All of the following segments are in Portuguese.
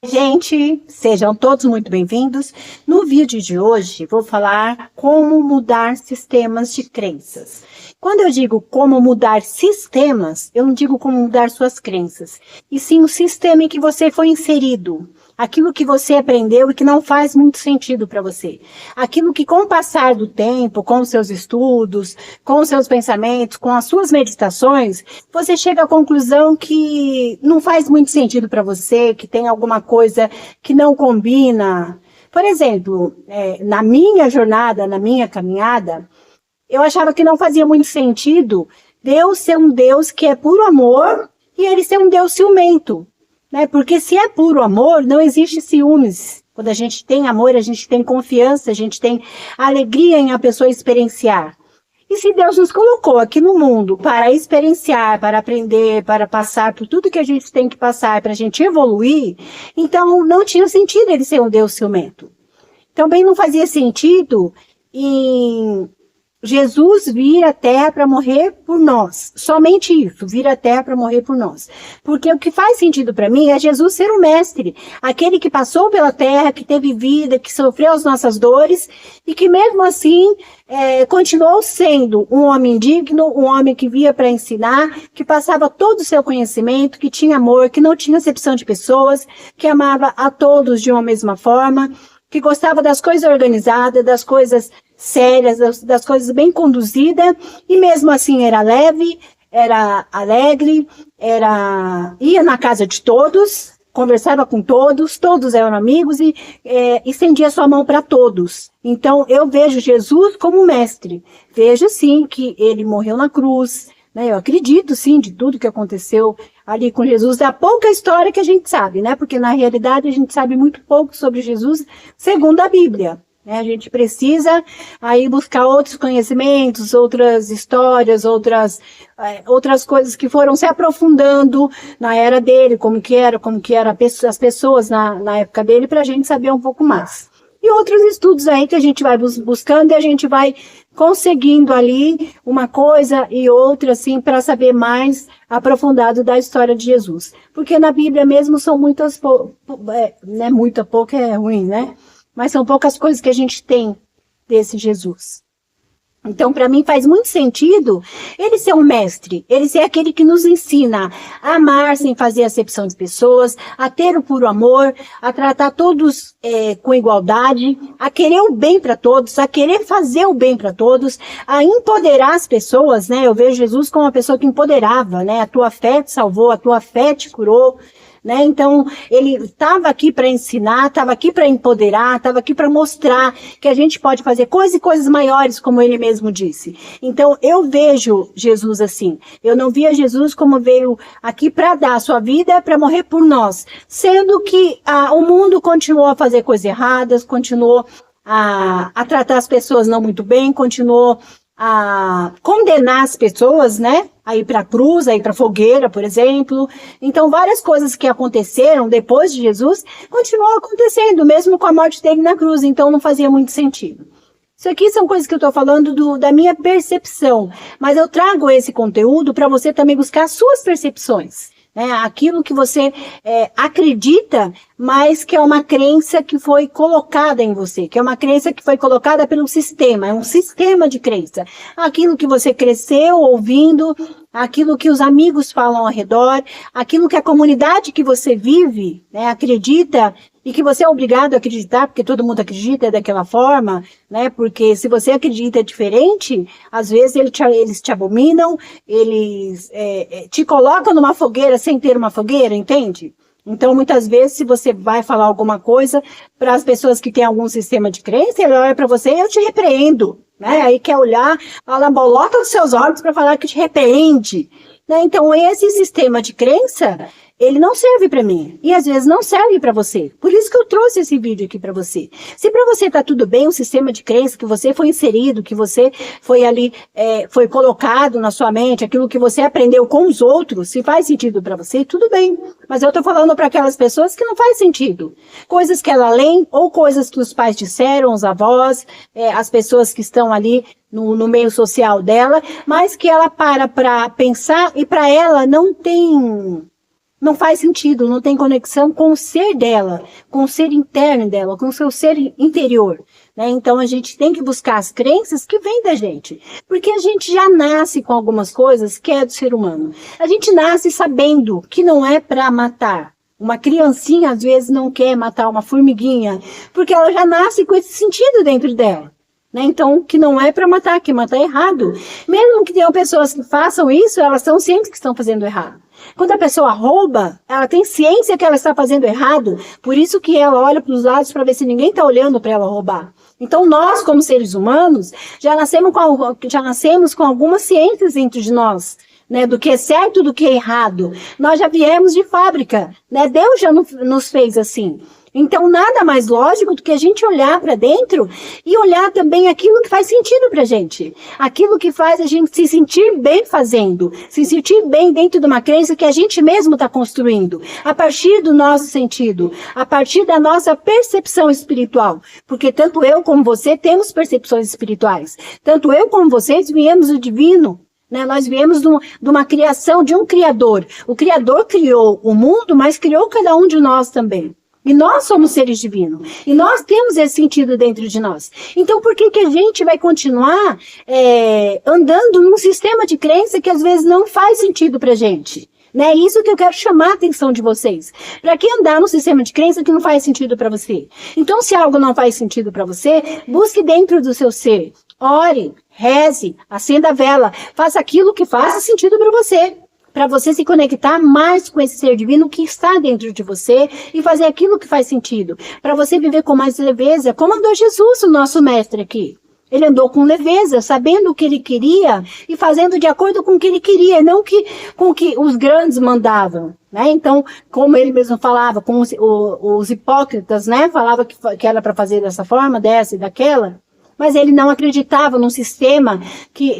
Gente, sejam todos muito bem-vindos. No vídeo de hoje, vou falar como mudar sistemas de crenças. Quando eu digo como mudar sistemas, eu não digo como mudar suas crenças, e sim o sistema em que você foi inserido. Aquilo que você aprendeu e que não faz muito sentido para você. Aquilo que, com o passar do tempo, com os seus estudos, com os seus pensamentos, com as suas meditações, você chega à conclusão que não faz muito sentido para você, que tem alguma coisa que não combina. Por exemplo, na minha jornada, na minha caminhada, eu achava que não fazia muito sentido Deus ser um Deus que é puro amor e ele ser um Deus ciumento. Né? Porque se é puro amor, não existe ciúmes. Quando a gente tem amor, a gente tem confiança, a gente tem alegria em a pessoa experienciar. E se Deus nos colocou aqui no mundo para experienciar, para aprender, para passar por tudo que a gente tem que passar, para a gente evoluir, então não tinha sentido ele ser um Deus ciumento. Também não fazia sentido em Jesus vir à Terra para morrer por nós. Somente isso, vir à Terra para morrer por nós. Porque o que faz sentido para mim é Jesus ser o mestre, aquele que passou pela Terra, que teve vida, que sofreu as nossas dores e que mesmo assim continuou sendo um homem digno, um homem que via para ensinar, que passava todo o seu conhecimento, que tinha amor, que não tinha acepção de pessoas, que amava a todos de uma mesma forma, que gostava das coisas organizadas, das coisas sérias, das coisas bem conduzidas, e mesmo assim era leve, era alegre, ia na casa de todos, conversava com todos, todos eram amigos e estendia sua mão para todos. Então eu vejo Jesus como mestre, vejo sim que ele morreu na cruz, né? Eu acredito sim de tudo que aconteceu ali com Jesus, da pouca história que a gente sabe, né? Porque na realidade a gente sabe muito pouco sobre Jesus segundo a Bíblia. A gente precisa aí buscar outros conhecimentos, outras histórias, outras coisas que foram se aprofundando na era dele, como que era as pessoas na época dele, para a gente saber um pouco mais. E outros estudos aí que a gente vai buscando e a gente vai conseguindo ali uma coisa e outra, assim, para saber mais aprofundado da história de Jesus. Porque na Bíblia mesmo são muita pouca é ruim, né? Mas são poucas coisas que a gente tem desse Jesus. Então, para mim, faz muito sentido ele ser um mestre, ele ser aquele que nos ensina a amar sem fazer acepção de pessoas, a ter o puro amor, a tratar todos com igualdade, a querer o bem para todos, a querer fazer o bem para todos, a empoderar as pessoas, né? Eu vejo Jesus como uma pessoa que empoderava, né? A tua fé te salvou, a tua fé te curou. Né? Então, ele estava aqui para ensinar, estava aqui para empoderar, estava aqui para mostrar que a gente pode fazer coisas e coisas maiores, como ele mesmo disse. Então, eu vejo Jesus assim. Eu não via Jesus como veio aqui para dar a sua vida, para morrer por nós. Sendo que o mundo continuou a fazer coisas erradas, continuou a tratar as pessoas não muito bem, continuou a condenar as pessoas, né? A ir para a cruz, a ir para a fogueira, por exemplo. Então, várias coisas que aconteceram depois de Jesus continuam acontecendo, mesmo com a morte dele na cruz. Então, não fazia muito sentido. Isso aqui são coisas que eu estou falando da minha percepção. Mas eu trago esse conteúdo para você também buscar as suas percepções. Né? Aquilo que você acredita, mas que é uma crença que foi colocada em você, que é uma crença que foi colocada pelo sistema, é um sistema de crença. Aquilo que você cresceu ouvindo, aquilo que os amigos falam ao redor, aquilo que a comunidade que você vive, né, acredita, e que você é obrigado a acreditar, porque todo mundo acredita daquela forma, né? Porque se você acredita diferente, às vezes eles te abominam, eles te colocam numa fogueira sem ter uma fogueira, entende? Então, muitas vezes, se você vai falar alguma coisa para as pessoas que têm algum sistema de crença, ele olha para você e eu te repreendo, né? Aí quer olhar, fala, bolota dos seus olhos para falar que te repreende. Né? Então, esse sistema de crença, ele não serve para mim. E às vezes não serve para você. Por isso que eu trouxe esse vídeo aqui para você. Se para você tá tudo bem, o sistema de crença que você foi inserido, que você foi ali, foi colocado na sua mente, aquilo que você aprendeu com os outros, se faz sentido para você, tudo bem. Mas eu tô falando para aquelas pessoas que não faz sentido. Coisas que ela lê, ou coisas que os pais disseram, os avós, as pessoas que estão ali no meio social dela, mas que ela para pensar e para ela não tem não faz sentido, não tem conexão com o ser dela, com o ser interno dela, com o seu ser interior, né? Então a gente tem que buscar as crenças que vêm da gente, porque a gente já nasce com algumas coisas que é do ser humano. A gente nasce sabendo que não é para matar. Uma criancinha às vezes não quer matar uma formiguinha, porque ela já nasce com esse sentido dentro dela. Né? Então, que não é para matar, que matar é errado. Mesmo que tenham pessoas que façam isso, elas são cientes que estão fazendo errado. Quando a pessoa rouba, ela tem ciência que ela está fazendo errado, por isso que ela olha para os lados para ver se ninguém está olhando para ela roubar. Então, nós, como seres humanos, já nascemos com algumas ciências dentro de nós, né, do que é certo, do que é errado. Nós já viemos de fábrica, né? Deus já nos fez assim. Então, nada mais lógico do que a gente olhar para dentro e olhar também aquilo que faz sentido para a gente. Aquilo que faz a gente se sentir bem fazendo, se sentir bem dentro de uma crença que a gente mesmo está construindo, a partir do nosso sentido, a partir da nossa percepção espiritual. Porque tanto eu como você temos percepções espirituais. Tanto eu como vocês viemos do divino. Né? Nós viemos de uma criação, de um Criador. O Criador criou o mundo, mas criou cada um de nós também. E nós somos seres divinos. E nós temos esse sentido dentro de nós. Então, por que a gente vai continuar andando num sistema de crença que às vezes não faz sentido pra gente? Né? Isso que eu quero chamar a atenção de vocês. Para que andar num sistema de crença que não faz sentido para você? Então, se algo não faz sentido para você, busque dentro do seu ser. Ore, reze, acenda a vela. Faça aquilo que faça sentido para você. Para você se conectar mais com esse ser divino que está dentro de você e fazer aquilo que faz sentido. Para você viver com mais leveza, como andou Jesus, o nosso mestre aqui. Ele andou com leveza, sabendo o que ele queria e fazendo de acordo com o que ele queria, e não com o que os grandes mandavam. Né? Então, como ele mesmo falava, com os hipócritas, né? Falava que era para fazer dessa forma, dessa e daquela, mas ele não acreditava num sistema que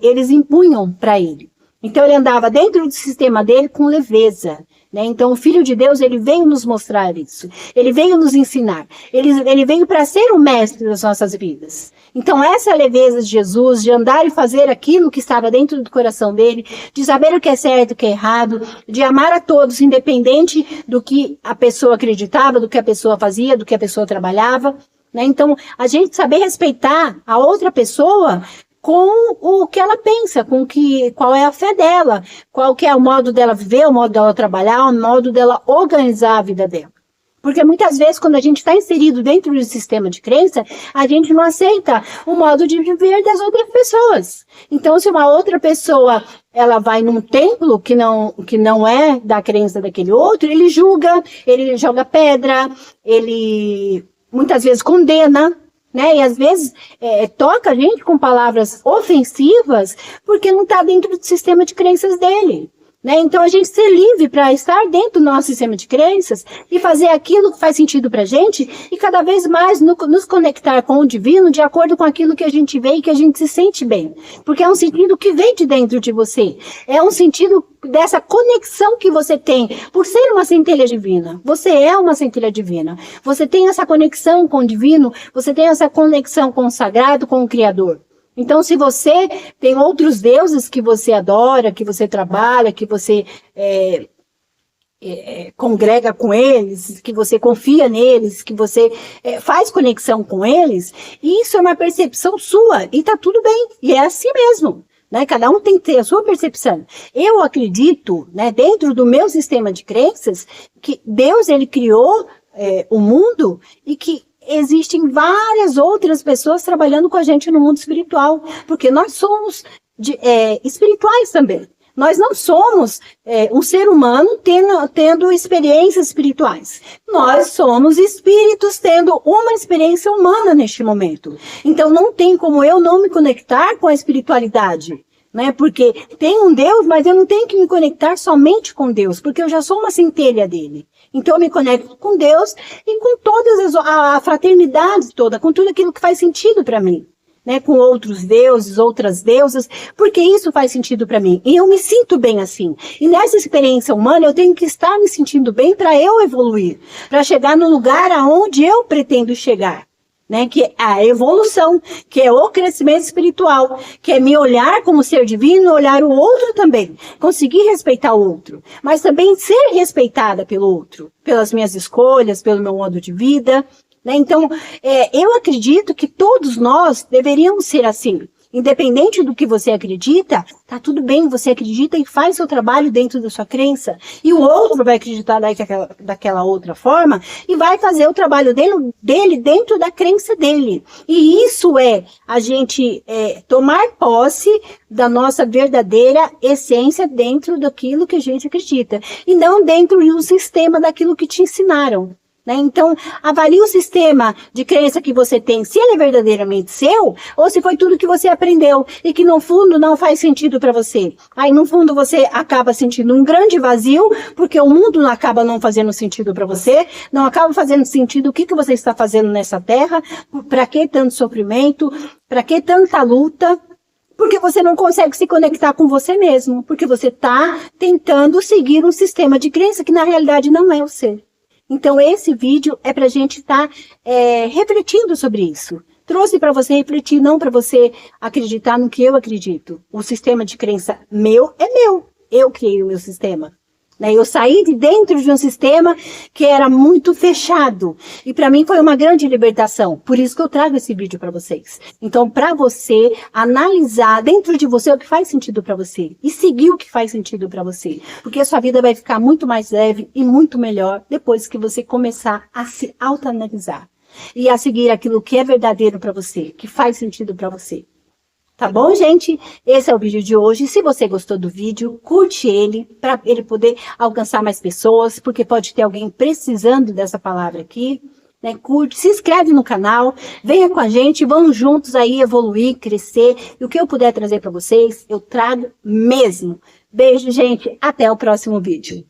eles impunham para ele. Então, ele andava dentro do sistema dele com leveza. Né? Então, o Filho de Deus, ele veio nos mostrar isso. Ele veio nos ensinar. Ele veio para ser o mestre das nossas vidas. Então, essa leveza de Jesus, de andar e fazer aquilo que estava dentro do coração dele, de saber o que é certo e o que é errado, de amar a todos, independente do que a pessoa acreditava, do que a pessoa fazia, do que a pessoa trabalhava. Né? Então, a gente saber respeitar a outra pessoa com o que ela pensa, qual é a fé dela, qual que é o modo dela viver, o modo dela trabalhar, o modo dela organizar a vida dela. Porque muitas vezes, quando a gente está inserido dentro do sistema de crença, a gente não aceita o modo de viver das outras pessoas. Então, se uma outra pessoa ela vai num templo que não é da crença daquele outro, ele julga, ele joga pedra, ele muitas vezes condena, né? E às vezes toca a gente com palavras ofensivas porque não está dentro do sistema de crenças dele. Né? Então a gente ser livre para estar dentro do nosso sistema de crenças e fazer aquilo que faz sentido para a gente e cada vez mais nos conectar com o divino de acordo com aquilo que a gente vê e que a gente se sente bem. Porque é um sentido que vem de dentro de você. É um sentido dessa conexão que você tem por ser uma centelha divina. Você é uma centelha divina. Você tem essa conexão com o divino, você tem essa conexão com o sagrado, com o Criador. Então, se você tem outros deuses que você adora, que você trabalha, que você congrega com eles, que você confia neles, que você faz conexão com eles, isso é uma percepção sua e tá tudo bem. E é assim mesmo. Né? Cada um tem que ter a sua percepção. Eu acredito, né, dentro do meu sistema de crenças, que Deus ele criou o mundo e que existem várias outras pessoas trabalhando com a gente no mundo espiritual, porque nós somos espirituais também. Nós não somos um ser humano tendo experiências espirituais. Nós somos espíritos tendo uma experiência humana neste momento. Então não tem como eu não me conectar com a espiritualidade. Né? Porque tem um Deus, mas eu não tenho que me conectar somente com Deus, porque eu já sou uma centelha dele. Então eu me conecto com Deus e com todas a fraternidade toda, com tudo aquilo que faz sentido para mim. Né, com outros deuses, outras deusas, porque isso faz sentido para mim. E eu me sinto bem assim. E nessa experiência humana, eu tenho que estar me sentindo bem para eu evoluir, para chegar no lugar aonde eu pretendo chegar. né, que é a evolução, que é o crescimento espiritual, que é me olhar como ser divino, olhar o outro também, conseguir respeitar o outro, mas também ser respeitada pelo outro, pelas minhas escolhas, pelo meu modo de vida, né? Então, eu acredito que todos nós deveríamos ser assim. Independente do que você acredita, tá tudo bem, você acredita e faz seu trabalho dentro da sua crença. E o outro vai acreditar daquela outra forma e vai fazer o trabalho dele dentro da crença dele. E isso é a gente tomar posse da nossa verdadeira essência dentro daquilo que a gente acredita. E não dentro de um sistema daquilo que te ensinaram. Né? Então, avalie o sistema de crença que você tem, se ele é verdadeiramente seu, ou se foi tudo que você aprendeu e que no fundo não faz sentido para você. Aí no fundo você acaba sentindo um grande vazio, porque o mundo não acaba não fazendo sentido para você, não acaba fazendo sentido o que você está fazendo nessa terra, para que tanto sofrimento, para que tanta luta. Porque você não consegue se conectar com você mesmo, porque você está tentando seguir um sistema de crença que na realidade não é o seu. Então, esse vídeo é para a gente estar refletindo sobre isso. Trouxe para você refletir, não para você acreditar no que eu acredito. O sistema de crença meu é meu. Eu criei o meu sistema. Eu saí de dentro de um sistema que era muito fechado. E para mim foi uma grande libertação. Por isso que eu trago esse vídeo para vocês. Então, para você analisar dentro de você o que faz sentido para você. E seguir o que faz sentido para você. Porque a sua vida vai ficar muito mais leve e muito melhor depois que você começar a se autoanalisar. E a seguir aquilo que é verdadeiro para você, que faz sentido para você. Tá bom, gente? Esse é o vídeo de hoje. Se você gostou do vídeo, curte ele, para ele poder alcançar mais pessoas, porque pode ter alguém precisando dessa palavra aqui. Né? Curte, se inscreve no canal, venha com a gente, vamos juntos aí evoluir, crescer. E o que eu puder trazer para vocês, eu trago mesmo. Beijo, gente. Até o próximo vídeo.